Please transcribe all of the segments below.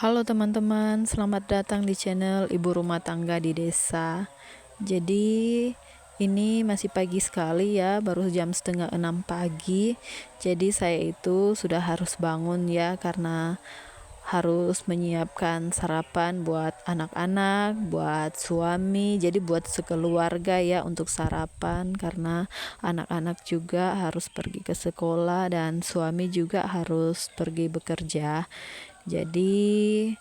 Halo teman-teman, selamat datang di channel Ibu Rumah Tangga di Desa. Jadi ini masih pagi sekali ya, baru jam setengah 6 pagi. Jadi saya itu sudah harus bangun ya, karena harus menyiapkan sarapan buat anak-anak, buat suami, jadi buat sekeluarga ya untuk sarapan, karena anak-anak juga harus pergi ke sekolah dan suami juga harus pergi bekerja. Jadi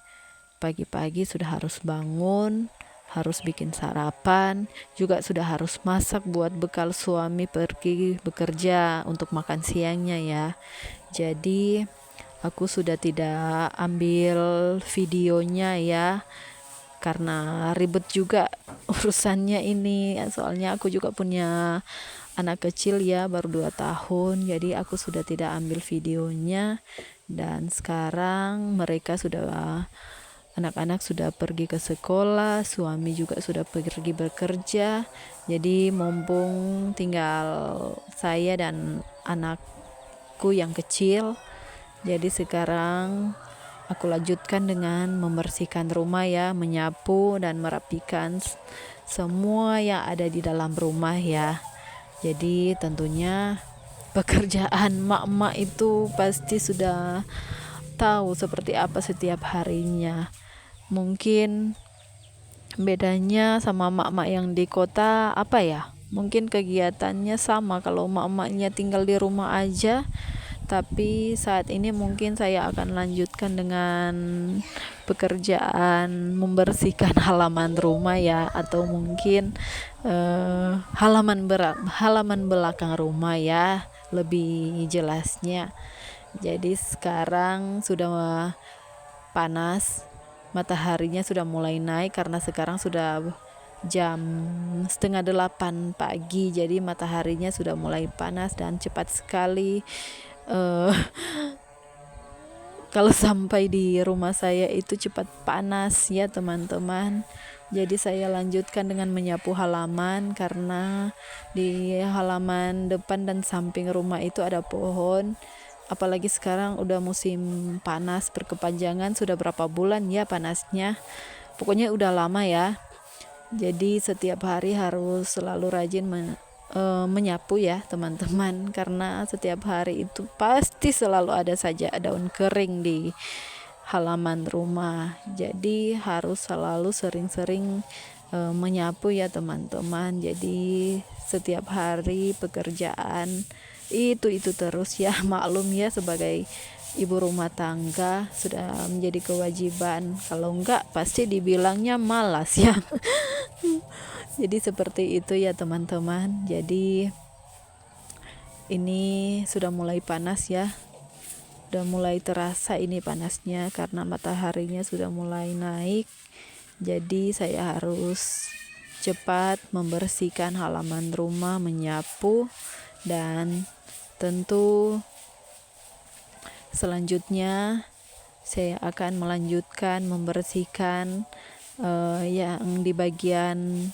pagi-pagi sudah harus bangun, harus bikin sarapan, juga sudah harus masak buat bekal suami pergi bekerja untuk makan siangnya ya. Jadi aku sudah tidak ambil videonya ya, karena ribet juga urusannya ini. Soalnya aku juga punya anak kecil ya, baru 2 tahun, jadi aku sudah tidak ambil videonya. Dan sekarang mereka sudah, anak-anak sudah pergi ke sekolah, suami juga sudah pergi bekerja. Jadi mumpung tinggal saya dan anakku yang kecil, jadi sekarang aku lanjutkan dengan membersihkan rumah ya, menyapu dan merapikan semua yang ada di dalam rumah ya. Jadi tentunya pekerjaan mak-mak itu pasti sudah tahu seperti apa setiap harinya. Mungkin bedanya sama mak-mak yang di kota apa ya? Mungkin kegiatannya sama, kalau mak-maknya tinggal di rumah aja. Tapi saat ini mungkin saya akan lanjutkan dengan pekerjaan membersihkan halaman rumah ya, atau mungkin halaman belakang rumah ya, lebih jelasnya. Jadi sekarang sudah panas, mataharinya sudah mulai naik karena sekarang sudah jam setengah 8 pagi, jadi mataharinya sudah mulai panas dan cepat sekali. Kalau sampai di rumah saya itu cepat panas ya teman-teman. Jadi saya lanjutkan dengan menyapu halaman, karena di halaman depan dan samping rumah itu ada pohon. Apalagi sekarang udah musim panas berkepanjangan, sudah berapa bulan ya panasnya. Pokoknya udah lama ya. Jadi setiap hari harus selalu rajin menyapu ya teman-teman, karena setiap hari itu pasti selalu ada saja daun kering di halaman rumah. Jadi harus selalu sering-sering menyapu ya teman-teman. Jadi setiap hari pekerjaan itu terus ya. Maklum ya, sebagai ibu rumah tangga sudah menjadi kewajiban, kalau enggak pasti dibilangnya malas ya. Jadi seperti itu ya teman-teman. Jadi ini sudah mulai panas ya, udah mulai terasa ini panasnya karena mataharinya sudah mulai naik. Jadi saya harus cepat membersihkan halaman rumah, menyapu, dan tentu selanjutnya saya akan melanjutkan membersihkan yang di bagian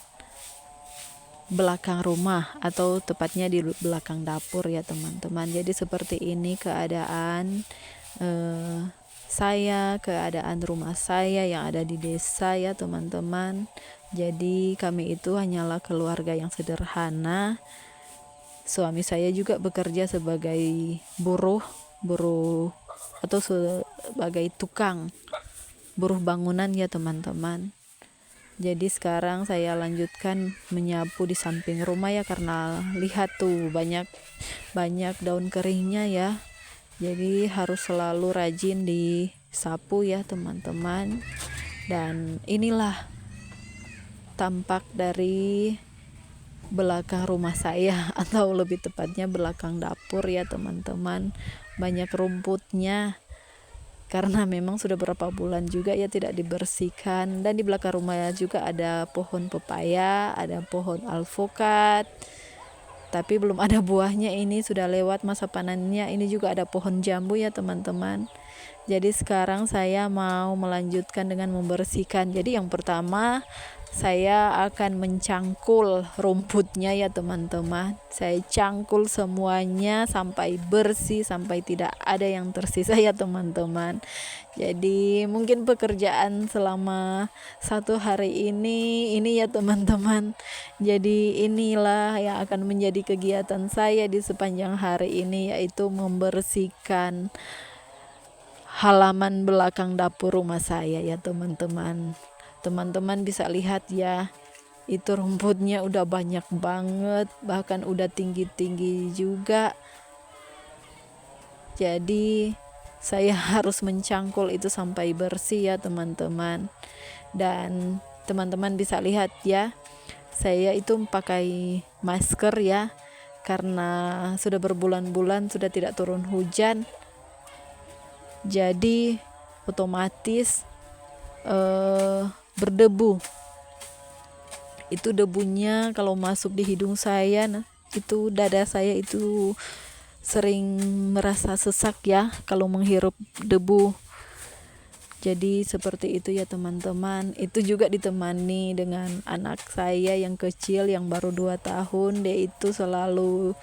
belakang rumah, atau tepatnya di belakang dapur ya teman-teman. Jadi seperti ini keadaan keadaan rumah saya yang ada di desa ya teman-teman. Jadi kami itu hanyalah keluarga yang sederhana. Suami saya juga bekerja sebagai buruh atau sebagai tukang buruh bangunan ya teman-teman. Jadi sekarang saya lanjutkan menyapu di samping rumah ya, karena lihat tuh banyak daun keringnya ya. Jadi harus selalu rajin disapu ya teman-teman. Dan inilah tampak dari belakang rumah saya, atau lebih tepatnya belakang dapur ya teman-teman. Banyak rumputnya karena memang sudah berapa bulan juga ya tidak dibersihkan. Dan di belakang rumah juga ada pohon pepaya, ada pohon alpukat, tapi belum ada buahnya, ini sudah lewat masa panennya. Ini juga ada pohon jambu ya teman-teman. Jadi sekarang saya mau melanjutkan dengan membersihkan. Jadi yang pertama saya akan mencangkul rumputnya ya teman-teman. Saya cangkul semuanya sampai bersih, sampai tidak ada yang tersisa ya teman-teman. Jadi mungkin pekerjaan selama 1 hari ini ya teman-teman. Jadi inilah yang akan menjadi kegiatan saya di sepanjang hari ini, yaitu membersihkan halaman belakang dapur rumah saya ya teman-teman. Teman-teman bisa lihat ya, itu rumputnya udah banyak banget, bahkan udah tinggi-tinggi juga. Jadi saya harus mencangkul itu sampai bersih ya teman-teman. Dan teman-teman bisa lihat ya, saya itu pakai masker ya, karena sudah berbulan-bulan sudah tidak turun hujan. Jadi otomatis berdebu. Itu debunya kalau masuk di hidung saya, itu dada saya itu sering merasa sesak ya kalau menghirup debu. Jadi seperti itu ya teman-teman. Itu juga ditemani dengan anak saya yang kecil yang baru 2 tahun. Dia itu selalu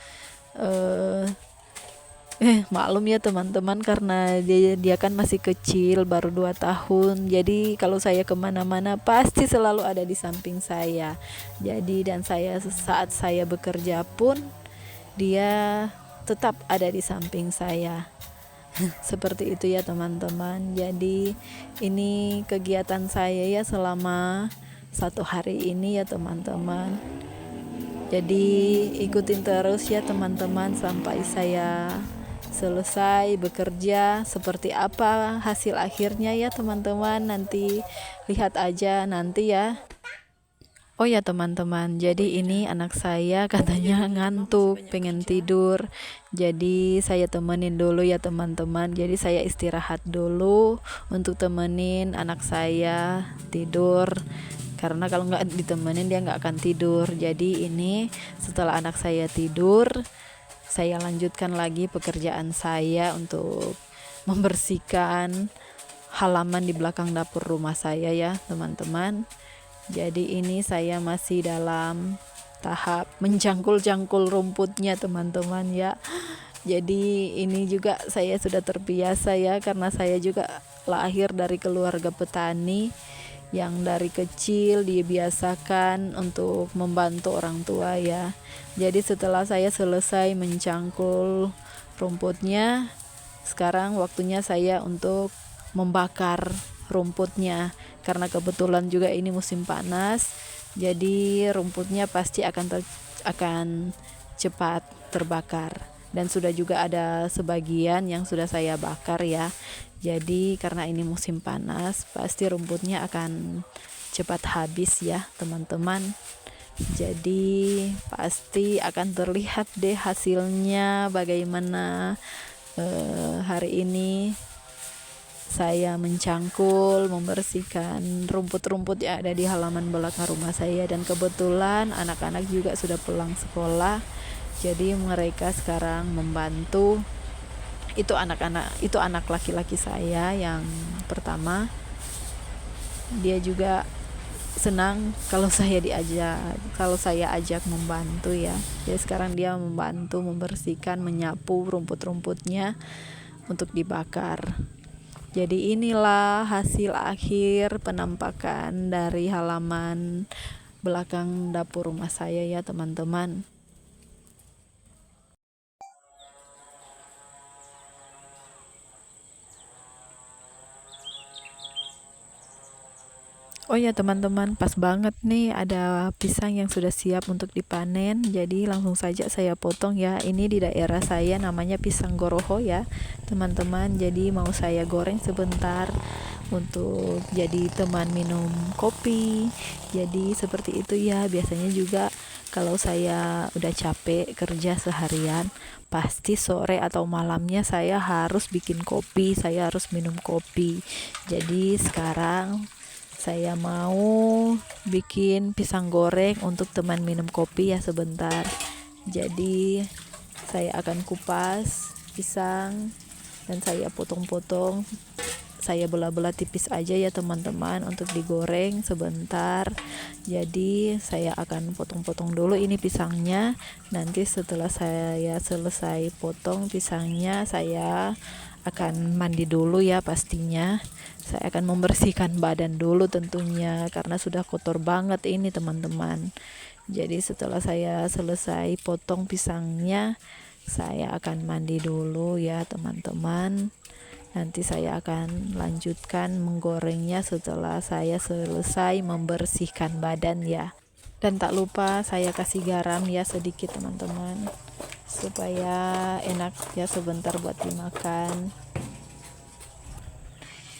maklum ya teman-teman, karena dia kan masih kecil, baru 2 tahun. Jadi kalau saya kemana-mana pasti selalu ada di samping saya. Jadi dan saat saya bekerja pun dia tetap ada di samping saya. Seperti itu ya teman-teman. Jadi ini kegiatan saya ya selama 1 hari ini ya teman-teman. Jadi ikutin terus ya teman-teman sampai saya selesai bekerja. Seperti apa hasil akhirnya ya teman-teman, nanti lihat aja nanti ya. Oh ya teman-teman, jadi ini anak saya katanya ngantuk, pengen tidur. Jadi saya temenin dulu ya teman-teman. Jadi saya istirahat dulu untuk temenin anak saya tidur. Karena kalau nggak ditemenin dia nggak akan tidur. Jadi ini setelah anak saya tidur, saya lanjutkan lagi pekerjaan saya untuk membersihkan halaman di belakang dapur rumah saya ya teman-teman. Jadi ini saya masih dalam tahap mencangkul-cangkul rumputnya teman-teman ya. Jadi ini juga saya sudah terbiasa ya, karena saya juga lahir dari keluarga petani yang dari kecil dibiasakan untuk membantu orang tua ya. Jadi setelah saya selesai mencangkul rumputnya, sekarang waktunya saya untuk membakar rumputnya, karena kebetulan juga ini musim panas. Jadi rumputnya pasti akan cepat terbakar, dan sudah juga ada sebagian yang sudah saya bakar ya. Jadi karena ini musim panas, pasti rumputnya akan cepat habis ya teman-teman. Jadi pasti akan terlihat deh hasilnya bagaimana hari ini saya mencangkul, membersihkan rumput-rumput yang ada di halaman belakang rumah saya. Dan kebetulan anak-anak juga sudah pulang sekolah, jadi mereka sekarang membantu. Itu anak laki-laki saya yang pertama. Dia juga senang kalau saya ajak membantu ya. Jadi sekarang dia membantu membersihkan, menyapu rumput-rumputnya untuk dibakar. Jadi inilah hasil akhir penampakan dari halaman belakang dapur rumah saya ya teman-teman. Oh ya teman-teman, pas banget nih ada pisang yang sudah siap untuk dipanen. Jadi langsung saja saya potong ya. Ini di daerah saya namanya pisang goroho ya teman-teman. Jadi mau saya goreng sebentar untuk jadi teman minum kopi. Jadi seperti itu ya. Biasanya juga kalau saya udah capek kerja seharian, pasti sore atau malamnya saya harus bikin kopi, saya harus minum kopi. Jadi sekarang saya mau bikin pisang goreng untuk teman minum kopi ya sebentar. Jadi saya akan kupas pisang dan saya potong-potong. Saya belah-belah tipis aja ya teman-teman untuk digoreng sebentar. Jadi saya akan potong-potong dulu ini pisangnya. Nanti setelah saya selesai potong pisangnya, saya akan mandi dulu ya pastinya. Saya akan membersihkan badan dulu tentunya karena sudah kotor banget ini teman-teman. Jadi setelah saya selesai potong pisangnya, saya akan mandi dulu ya teman-teman. Nanti saya akan lanjutkan menggorengnya setelah saya selesai membersihkan badan ya. Dan tak lupa saya kasih garam ya sedikit teman-teman, supaya enak ya sebentar buat dimakan.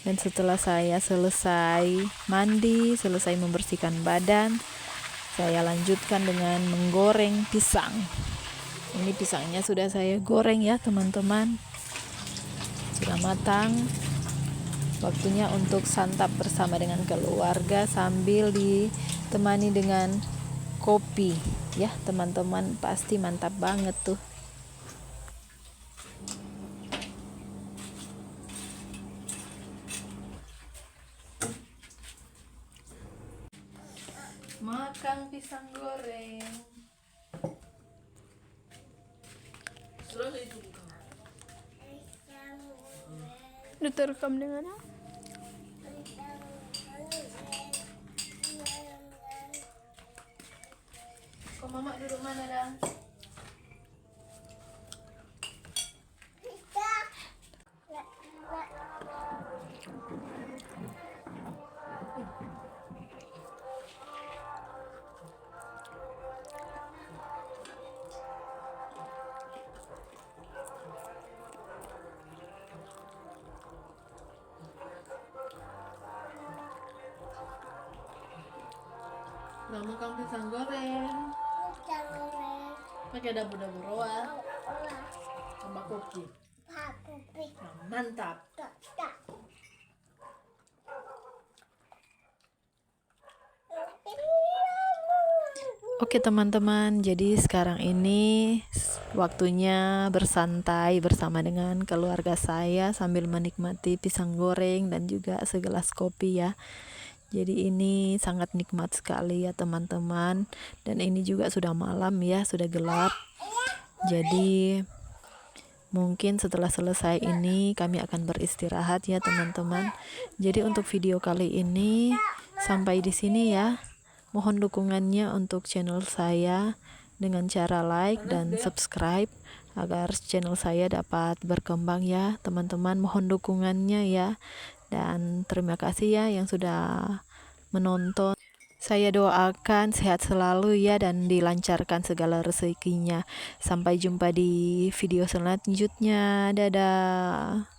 Dan setelah saya selesai mandi, selesai membersihkan badan, saya lanjutkan dengan menggoreng pisang. Ini pisangnya sudah saya goreng ya teman-teman, sudah matang. Waktunya untuk santap bersama dengan keluarga sambil ditemani dengan kopi ya teman-teman, pasti mantap banget tuh. Makan pisang goreng. Udah terekam dengan apa? Kok mama duduk mana dang? Nah, makan pisang goreng pakai dapur-dapur rawa sama kopi. Nah, mantap. Oke teman-teman, jadi sekarang ini waktunya bersantai bersama dengan keluarga saya sambil menikmati pisang goreng dan juga segelas kopi ya. Jadi ini sangat nikmat sekali ya teman-teman. Dan ini juga sudah malam ya, sudah gelap. Jadi mungkin setelah selesai ini kami akan beristirahat ya teman-teman. Jadi untuk video kali ini sampai di sini ya. Mohon dukungannya untuk channel saya dengan cara like dan subscribe agar channel saya dapat berkembang ya teman-teman. Mohon dukungannya ya. Dan terima kasih ya yang sudah menonton. Saya doakan sehat selalu ya dan dilancarkan segala rezekinya. Sampai jumpa di video selanjutnya. Dadah.